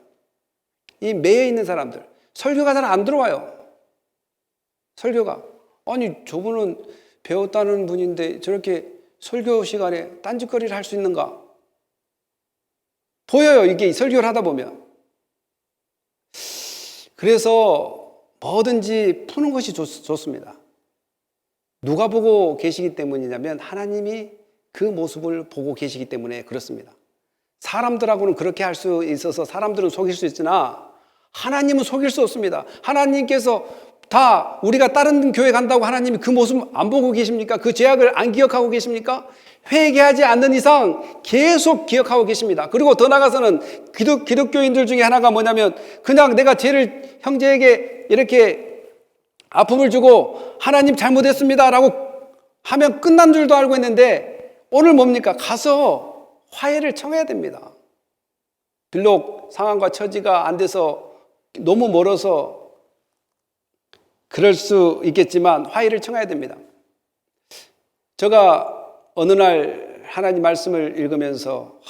이 매여 있는 사람들. 설교가 잘 안 들어와요. 설교가. 아니, 저분은 배웠다는 분인데 저렇게 설교 시간에 딴짓거리를 할 수 있는가? 보여요, 이게 설교를 하다 보면. 그래서 뭐든지 푸는 것이 좋습니다. 누가 보고 계시기 때문이냐면, 하나님이 그 모습을 보고 계시기 때문에 그렇습니다. 사람들하고는 그렇게 할 수 있어서 사람들은 속일 수 있으나 하나님은 속일 수 없습니다. 하나님께서 다 우리가 다른 교회 간다고 하나님이 그 모습 안 보고 계십니까? 그 죄악을 안 기억하고 계십니까? 회개하지 않는 이상 계속 기억하고 계십니다. 그리고 더 나아가서는 기독교인들 중에 하나가 뭐냐면, 그냥 내가 죄를 형제에게 이렇게 아픔을 주고 하나님 잘못했습니다 라고 하면 끝난 줄도 알고 있는데, 오늘 뭡니까? 가서 화해를 청해야 됩니다. 비록 상황과 처지가 안 돼서 너무 멀어서 그럴 수 있겠지만 화해를 청해야 됩니다. 제가 어느 날 하나님 말씀을 읽으면서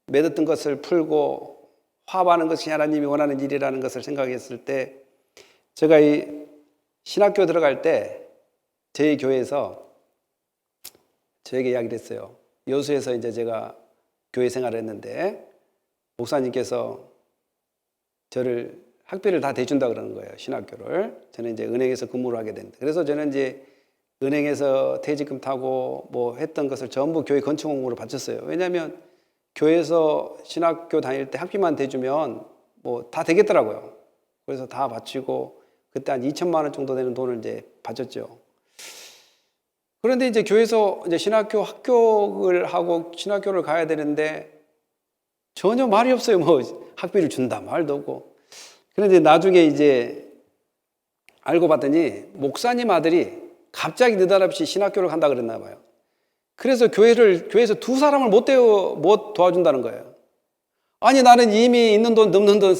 맺었던 것을 풀고 화합하는 것이 하나님이 원하는 일이라는 것을 생각했을 때, 제가 이 신학교 들어갈 때 저희 교회에서 저에게 이야기를 했어요. 여수에서 이제 제가 교회 생활을 했는데 목사님께서 저를 학비를 다 대준다 그러는 거예요. 신학교를. 저는 이제 은행에서 근무를 하게 됐는데, 그래서 저는 이제 은행에서 퇴직금 타고 뭐 했던 것을 전부 교회 건축 공무로 바쳤어요. 왜냐하면 교회에서 신학교 다닐 때 학비만 대주면 뭐 다 되겠더라고요. 그래서 다 바치고 그때 한 2천만 원 정도 되는 돈을 이제 바쳤죠. 그런데 이제 교회에서 이제 신학교 합격을 하고 신학교를 가야 되는데 전혀 말이 없어요. 뭐 학비를 준다 말도 없고. 그런데 나중에 이제 알고 봤더니 목사님 아들이 갑자기 느닷없이 신학교를 간다 그랬나 봐요. 그래서 교회에서 두 사람을 못 도와준다는 거예요. 아니 나는 이미 있는 돈 넘는 돈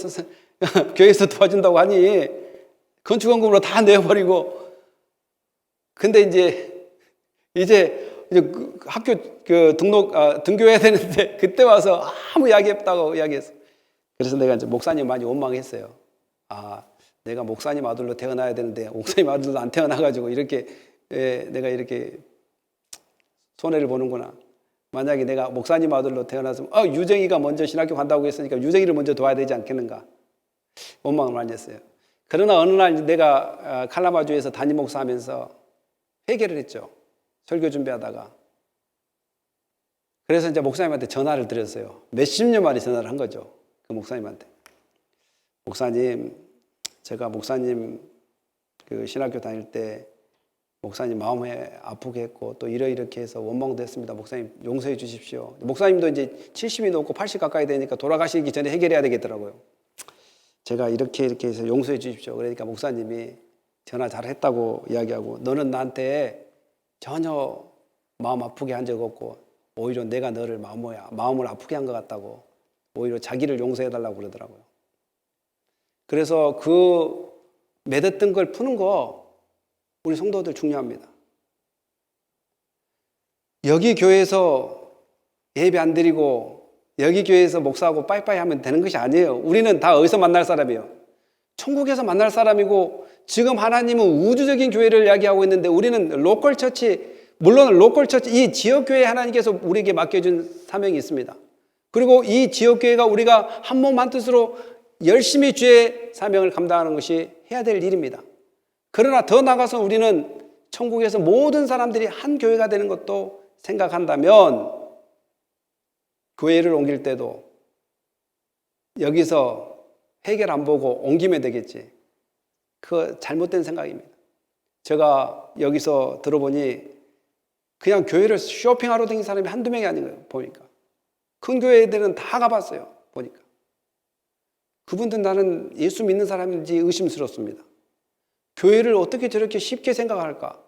교회에서 도와준다고 하니 건축원금으로 다 내버리고. 근데 이제 학교 등교해야 되는데 그때 와서 아무 이야기 없다고 이야기했어. 그래서 내가 이제 목사님 많이 원망했어요. 내가 목사님 아들로 태어나야 되는데 목사님 아들도 안 태어나가지고 이렇게 내가 이렇게 손해를 보는구나. 만약에 내가 목사님 아들로 태어났으면 유정이가 먼저 신학교 간다고 했으니까 유정이를 먼저 도와야 되지 않겠는가. 원망을 많이 했어요. 그러나 어느 날 내가 칼라마주에서 담임 목사하면서 회개를 했죠. 설교 준비하다가. 그래서 이제 목사님한테 전화를 드렸어요. 몇십 년 만에 전화를 한 거죠. 그 목사님한테. 목사님, 제가 목사님 그 신학교 다닐 때 목사님 마음에 아프게 했고 또 이렇게 해서 원망도 했습니다. 목사님 용서해 주십시오. 목사님도 이제 70이 넘고 80 가까이 되니까 돌아가시기 전에 해결해야 되겠더라고요. 제가 이렇게 해서 용서해 주십시오. 그러니까 목사님이 전화 잘했다고 이야기하고, 너는 나한테 전혀 마음 아프게 한 적 없고 오히려 내가 너를 마음을 아프게 한 것 같다고 오히려 자기를 용서해 달라고 그러더라고요. 그래서 그 맺었던 걸 푸는 거 우리 성도들 중요합니다. 여기 교회에서 예배 안 드리고 여기 교회에서 목사하고 빠이빠이 하면 되는 것이 아니에요. 우리는 다 어디서 만날 사람이에요? 천국에서 만날 사람이고, 지금 하나님은 우주적인 교회를 이야기하고 있는데 우리는 로컬 처치, 물론 로컬 처치, 이 지역교회 하나님께서 우리에게 맡겨준 사명이 있습니다. 그리고 이 지역교회가 우리가 한 몸 한 뜻으로 열심히 주의 사명을 감당하는 것이 해야 될 일입니다. 그러나 더 나아가서 우리는 천국에서 모든 사람들이 한 교회가 되는 것도 생각한다면 교회를 옮길 때도 여기서 해결 안 보고 옮기면 되겠지. 그거 잘못된 생각입니다. 제가 여기서 들어보니 그냥 교회를 쇼핑하러 다니는 사람이 한두 명이 아닌 거예요. 보니까 큰 교회들은 다 가봤어요. 보니까 그분들 나는 예수 믿는 사람인지 의심스럽습니다. 교회를 어떻게 저렇게 쉽게 생각할까?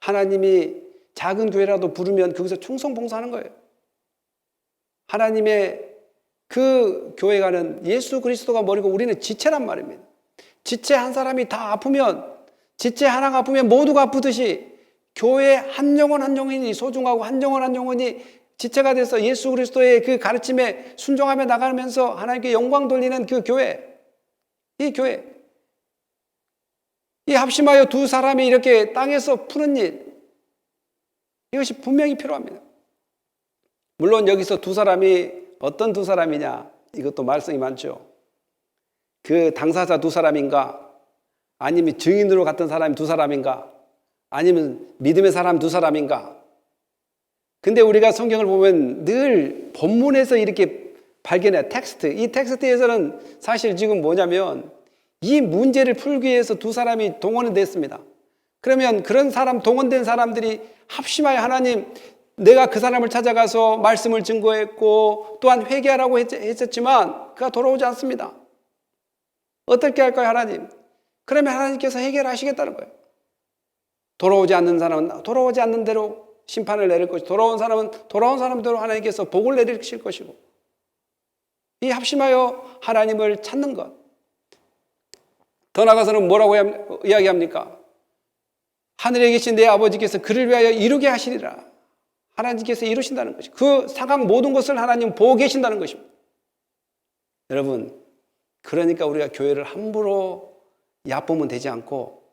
하나님이 작은 교회라도 부르면 거기서 충성 봉사하는 거예요. 하나님의 그 교회가는 예수 그리스도가 머리고 우리는 지체란 말입니다. 지체 한 사람이 다 아프면, 지체 하나가 아프면 모두가 아프듯이 교회 한 영혼 한 영혼이 소중하고 한 영혼 한 영혼이 지체가 돼서 예수 그리스도의 그 가르침에 순종하며 나가면서 하나님께 영광 돌리는 그 교회, 이 교회, 이 합심하여 두 사람이 이렇게 땅에서 푸는 일, 이것이 분명히 필요합니다. 물론 여기서 두 사람이 어떤 두 사람이냐, 이것도 말씀이 많죠. 그 당사자 두 사람인가, 아니면 증인으로 갔던 사람이 두 사람인가, 아니면 믿음의 사람 두 사람인가. 근데 우리가 성경을 보면 늘 본문에서 이렇게 발견해. 텍스트, 이 텍스트에서는 사실 지금 뭐냐면 이 문제를 풀기 위해서 두 사람이 동원이 됐습니다. 그러면 그런 사람, 동원된 사람들이 합심하여 하나님, 내가 그 사람을 찾아가서 말씀을 증거했고 또한 회개하라고 했었지만 그가 돌아오지 않습니다. 어떻게 할까요, 하나님? 그러면 하나님께서 해결하시겠다는 거예요. 돌아오지 않는 사람은 돌아오지 않는 대로 심판을 내릴 것이고, 돌아온 사람은 돌아온 사람대로 하나님께서 복을 내리실 것이고, 이 합심하여 하나님을 찾는 것. 더 나아가서는 뭐라고 이야기합니까? 하늘에 계신 내 아버지께서 그를 위하여 이루게 하시리라. 하나님께서 이루신다는 것이, 그 상황 모든 것을 하나님 보고 계신다는 것입니다. 여러분, 그러니까 우리가 교회를 함부로 얕보면 되지 않고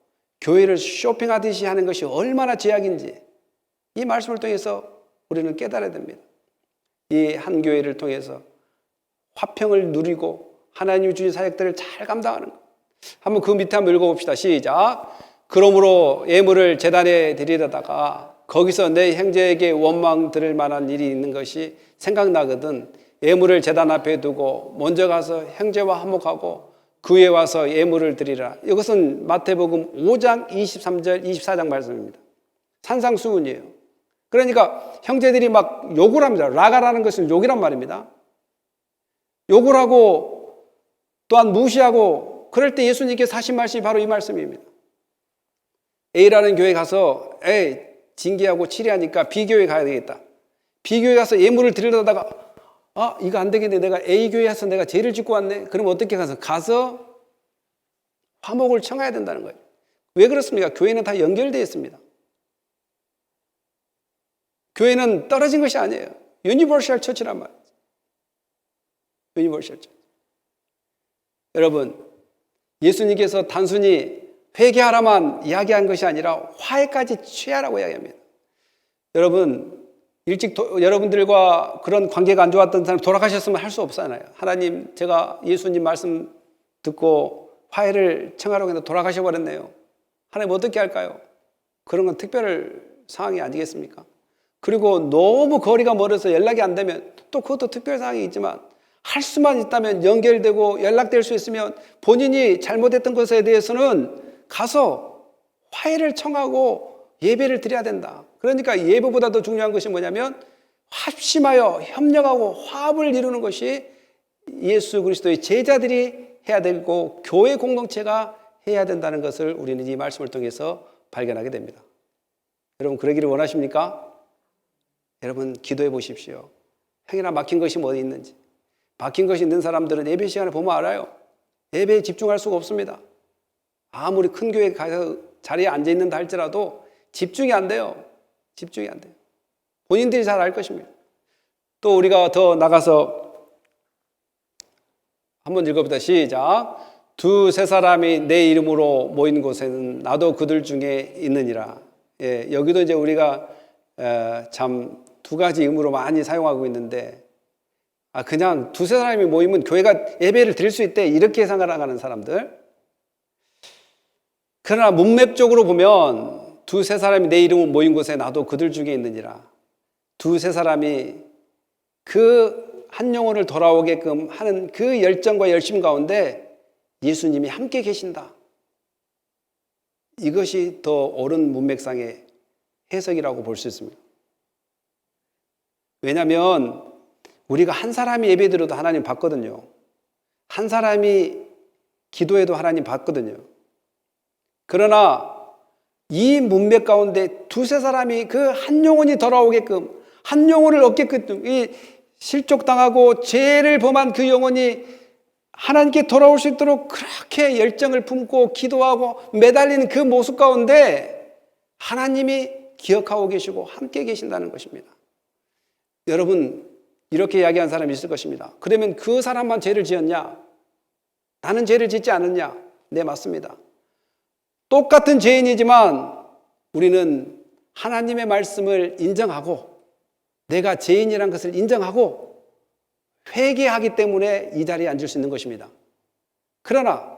교회를 쇼핑하듯이 하는 것이 얼마나 죄악인지 이 말씀을 통해서 우리는 깨달아야 됩니다. 이 한 교회를 통해서 화평을 누리고 하나님이 주신 사역들을 잘 감당하는 것. 한번 그 밑에 한번 읽어봅시다. 시작. 그러므로 예물을 제단에 드리려다가 거기서 내 형제에게 원망 들을 만한 일이 있는 것이 생각나거든 예물을 제단 앞에 두고 먼저 가서 형제와 화목하고 그 후에 와서 예물을 드리라. 이것은 마태복음 5장 23절 24장 말씀입니다. 산상수훈이에요. 그러니까 형제들이 막 욕을 합니다. 라가라는 것은 욕이란 말입니다. 욕을 하고 또한 무시하고 그럴 때 예수님께서 하신 말씀이 바로 이 말씀입니다. A라는 교회 가서 징계하고 치리하니까 B교회 가야 되겠다. B교회 가서 예물을 드리려다가 이거 안 되겠네. 내가 A교회에서 내가 죄를 짓고 왔네. 그럼 어떻게 가서 화목을 청해야 된다는 거예요. 왜 그렇습니까? 교회는 다 연결되어 있습니다. 교회는 떨어진 것이 아니에요. 유니버셜 처치란 말이에요. 유니버셜 처치. 여러분, 예수님께서 단순히 회개하라만 이야기한 것이 아니라 화해까지 취하라고 이야기합니다. 여러분, 여러분들과 그런 관계가 안 좋았던 사람 돌아가셨으면 할 수 없잖아요. 하나님, 제가 예수님 말씀 듣고 화해를 청하라고 했는데 돌아가셔 버렸네요. 하나님 어떻게 할까요? 그런 건 특별 상황이 아니겠습니까? 그리고 너무 거리가 멀어서 연락이 안 되면 또 그것도 특별 상황이 있지만 할 수만 있다면 연결되고 연락될 수 있으면 본인이 잘못했던 것에 대해서는 가서 화해를 청하고 예배를 드려야 된다. 그러니까 예배보다 더 중요한 것이 뭐냐면 합심하여 협력하고 화합을 이루는 것이 예수 그리스도의 제자들이 해야 되고 교회 공동체가 해야 된다는 것을 우리는 이 말씀을 통해서 발견하게 됩니다. 여러분 그러기를 원하십니까? 여러분 기도해 보십시오. 행여나 막힌 것이 뭐 있는지. 막힌 것이 있는 사람들은 예배 시간을 보면 알아요. 예배에 집중할 수가 없습니다. 아무리 큰 교회 가서 자리에 앉아 있는다 할지라도 집중이 안 돼요. 집중이 안 돼요. 본인들이 잘 알 것입니다. 또 우리가 더 나가서 한번 읽어봅시다. 시작. 두세 사람이 내 이름으로 모인 곳에는 나도 그들 중에 있느니라. 여기도 이제 우리가 참 두 가지 의미로 많이 사용하고 있는데 그냥 두세 사람이 모이면 교회가 예배를 드릴 수 있대 이렇게 생각하는 사람들. 그러나 문맥적으로 보면 두세 사람이 내 이름으로 모인 곳에 나도 그들 중에 있느니라. 두세 사람이 그 한 영혼을 돌아오게끔 하는 그 열정과 열심 가운데 예수님이 함께 계신다. 이것이 더 옳은 문맥상의 해석이라고 볼 수 있습니다. 왜냐하면 우리가 한 사람이 예배드려도 하나님 받거든요. 한 사람이 기도해도 하나님 받거든요. 그러나 이 문맥 가운데 두세 사람이 그 한 영혼이 돌아오게끔 한 영혼을 얻게끔 이 실족당하고 죄를 범한 그 영혼이 하나님께 돌아올 수 있도록 그렇게 열정을 품고 기도하고 매달리는 그 모습 가운데 하나님이 기억하고 계시고 함께 계신다는 것입니다. 여러분 이렇게 이야기한 사람이 있을 것입니다. 그러면 그 사람만 죄를 지었냐? 나는 죄를 짓지 않았냐? 네, 맞습니다. 똑같은 죄인이지만 우리는 하나님의 말씀을 인정하고 내가 죄인이라는 것을 인정하고 회개하기 때문에 이 자리에 앉을 수 있는 것입니다. 그러나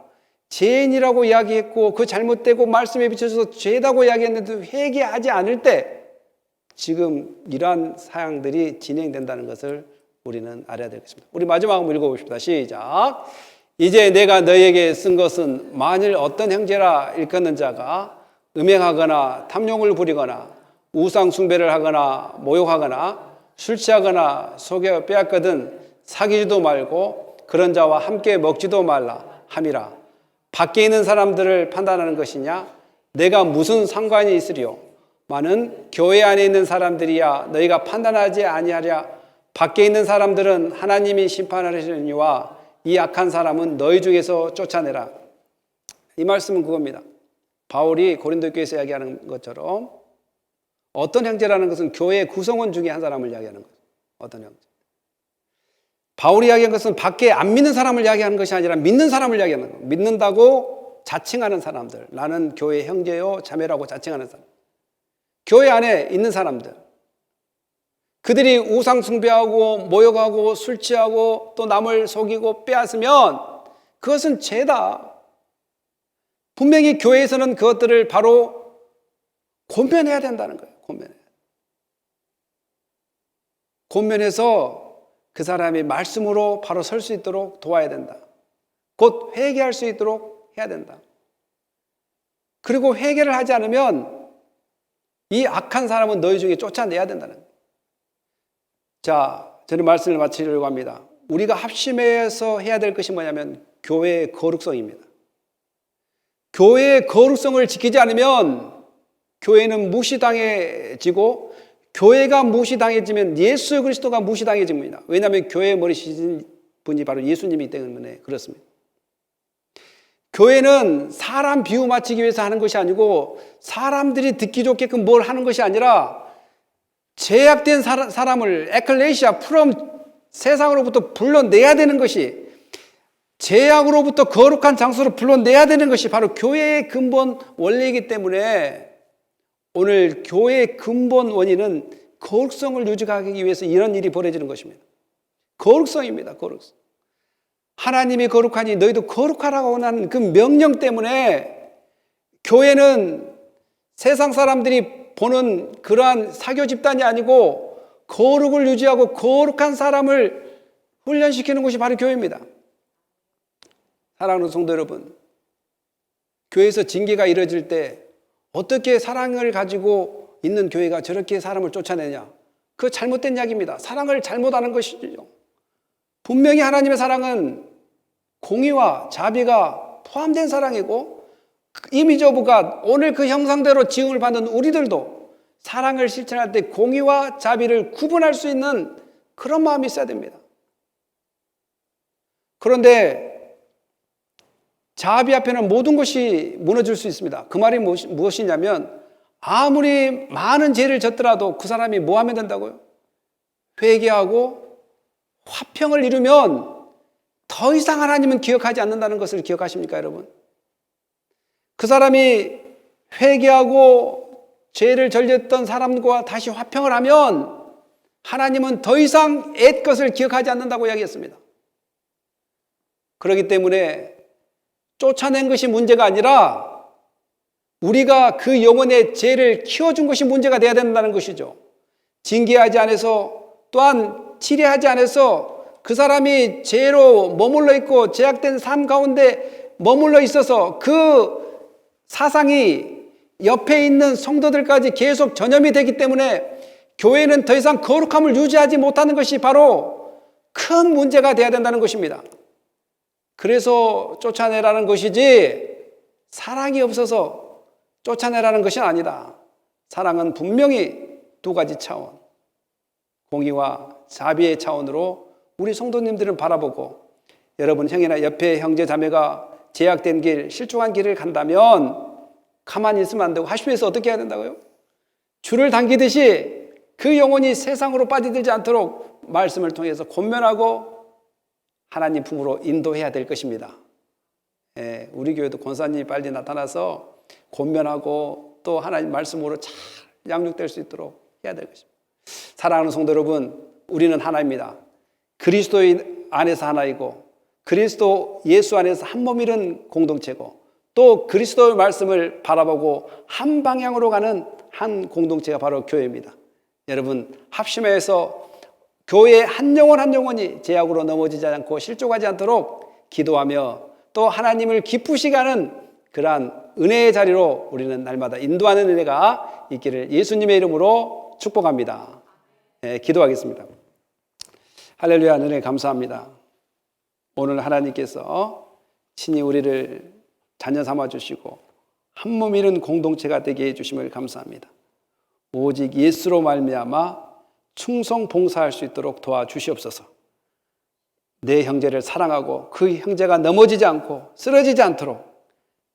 죄인이라고 이야기했고 그 잘못되고 말씀에 비춰서 죄다고 이야기했는데 회개하지 않을 때 지금 이러한 사항들이 진행된다는 것을 우리는 알아야 되겠습니다. 우리 마지막 한번 읽어봅시다. 시작. 이제 내가 너에게 쓴 것은 만일 어떤 형제라 일컫는 자가 음행하거나 탐욕을 부리거나 우상 숭배를 하거나 모욕하거나 술 취하거나 속여 빼앗거든 사귀지도 말고 그런 자와 함께 먹지도 말라 함이라. 밖에 있는 사람들을 판단하는 것이냐? 내가 무슨 상관이 있으리요? 많은 교회 안에 있는 사람들이야 너희가 판단하지 아니하랴. 밖에 있는 사람들은 하나님이 심판하시려니와 이 악한 사람은 너희 중에서 쫓아내라. 이 말씀은 그겁니다. 바울이 고린도 교회에서 이야기하는 것처럼 어떤 형제라는 것은 교회의 구성원 중에 한 사람을 이야기하는 거죠. 어떤 형제. 바울이 이야기한 것은 밖에 안 믿는 사람을 이야기하는 것이 아니라 믿는 사람을 이야기하는 거예요. 믿는다고 자칭하는 사람들, 나는 교회 형제요 자매라고 자칭하는 사람, 교회 안에 있는 사람들, 그들이 우상 숭배하고 모욕하고 술 취하고 또 남을 속이고 빼앗으면 그것은 죄다. 분명히 교회에서는 그것들을 바로 권면해야 된다는 거예요. 권면해서 그 사람이 말씀으로 바로 설 수 있도록 도와야 된다. 곧 회개할 수 있도록 해야 된다. 그리고 회개를 하지 않으면 이 악한 사람은 너희 중에 쫓아내야 된다는 거예요. 자, 저는 말씀을 마치려고 합니다. 우리가 합심해서 해야 될 것이 뭐냐면 교회의 거룩성입니다. 교회의 거룩성을 지키지 않으면 교회는 무시당해지고, 교회가 무시당해지면 예수 그리스도가 무시당해집니다. 왜냐하면 교회의 머리신 분이 바로 예수님이기 때문에 그렇습니다. 교회는 사람 비유 맞추기 위해서 하는 것이 아니고, 사람들이 듣기 좋게끔 뭘 하는 것이 아니라 제약된 사람을 에클레시아 프롬 세상으로부터 불러내야 되는 것이, 제약으로부터 거룩한 장소로 불러내야 되는 것이 바로 교회의 근본 원리이기 때문에 오늘 교회의 근본 원인은 거룩성을 유지하기 위해서 이런 일이 벌어지는 것입니다. 거룩성입니다. 거룩성. 하나님이 거룩하니 너희도 거룩하라고 하는 그 명령 때문에 교회는 세상 사람들이 보는 그러한 사교 집단이 아니고 거룩을 유지하고 거룩한 사람을 훈련시키는 곳이 바로 교회입니다. 사랑하는 성도 여러분, 교회에서 징계가 이루어질 때 어떻게 사랑을 가지고 있는 교회가 저렇게 사람을 쫓아내냐? 그거 잘못된 이야기입니다. 사랑을 잘못하는 것이죠. 분명히 하나님의 사랑은 공의와 자비가 포함된 사랑이고, 이미지 오브 갓, 오늘 그 형상대로 지음을 받는 우리들도 사랑을 실천할 때 공의와 자비를 구분할 수 있는 그런 마음이 있어야 됩니다. 그런데 자비 앞에는 모든 것이 무너질 수 있습니다. 그 말이 무엇이냐면, 아무리 많은 죄를 졌더라도 그 사람이 뭐 하면 된다고요? 회개하고 화평을 이루면 더 이상 하나님은 기억하지 않는다는 것을 기억하십니까, 여러분? 그 사람이 회개하고 죄를 절렸던 사람과 다시 화평을 하면 하나님은 더 이상 옛 것을 기억하지 않는다고 이야기했습니다. 그렇기 때문에 쫓아낸 것이 문제가 아니라 우리가 그 영혼의 죄를 키워준 것이 문제가 되어야 된다는 것이죠. 징계하지 않아서, 또한 치료하지 않아서 그 사람이 죄로 머물러 있고 제약된 삶 가운데 머물러 있어서 그 사상이 옆에 있는 성도들까지 계속 전염이 되기 때문에 교회는 더 이상 거룩함을 유지하지 못하는 것이 바로 큰 문제가 되어야 된다는 것입니다. 그래서 쫓아내라는 것이지 사랑이 없어서 쫓아내라는 것이 아니다. 사랑은 분명히 두 가지 차원, 공의와 자비의 차원으로 우리 성도님들은 바라보고, 여러분 형이나 옆에 형제 자매가 제약된 길, 실족한 길을 간다면 가만히 있으면 안 되고 하시면서 어떻게 해야 된다고요? 줄을 당기듯이 그 영혼이 세상으로 빠져들지 않도록 말씀을 통해서 권면하고 하나님 품으로 인도해야 될 것입니다. 우리 교회도 권사님이 빨리 나타나서 권면하고 또 하나님 말씀으로 잘 양육될 수 있도록 해야 될 것입니다. 사랑하는 성도 여러분, 우리는 하나입니다. 그리스도 안에서 하나이고, 그리스도 예수 안에서 한 몸 이룬 공동체고, 또 그리스도의 말씀을 바라보고 한 방향으로 가는 한 공동체가 바로 교회입니다. 여러분, 합심해서 교회의 한 영혼 한 영혼이 죄악으로 넘어지지 않고 실족하지 않도록 기도하며 또 하나님을 기쁘시게 하는 그러한 은혜의 자리로 우리는 날마다 인도하는 은혜가 있기를 예수님의 이름으로 축복합니다. 기도하겠습니다. 할렐루야, 은혜 감사합니다. 오늘 하나님께서 친히 우리를 자녀 삼아 주시고 한 몸 이룬 공동체가 되게 해 주심을 감사합니다. 오직 예수로 말미암아 충성 봉사할 수 있도록 도와주시옵소서. 내 형제를 사랑하고 그 형제가 넘어지지 않고 쓰러지지 않도록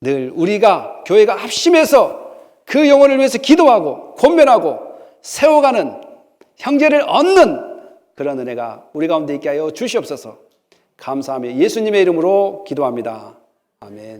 늘 우리가 교회가 합심해서 그 영혼을 위해서 기도하고 권면하고 세워가는, 형제를 얻는 그런 은혜가 우리 가운데 있게 하여 주시옵소서. 감사하며 예수님의 이름으로 기도합니다. 아멘.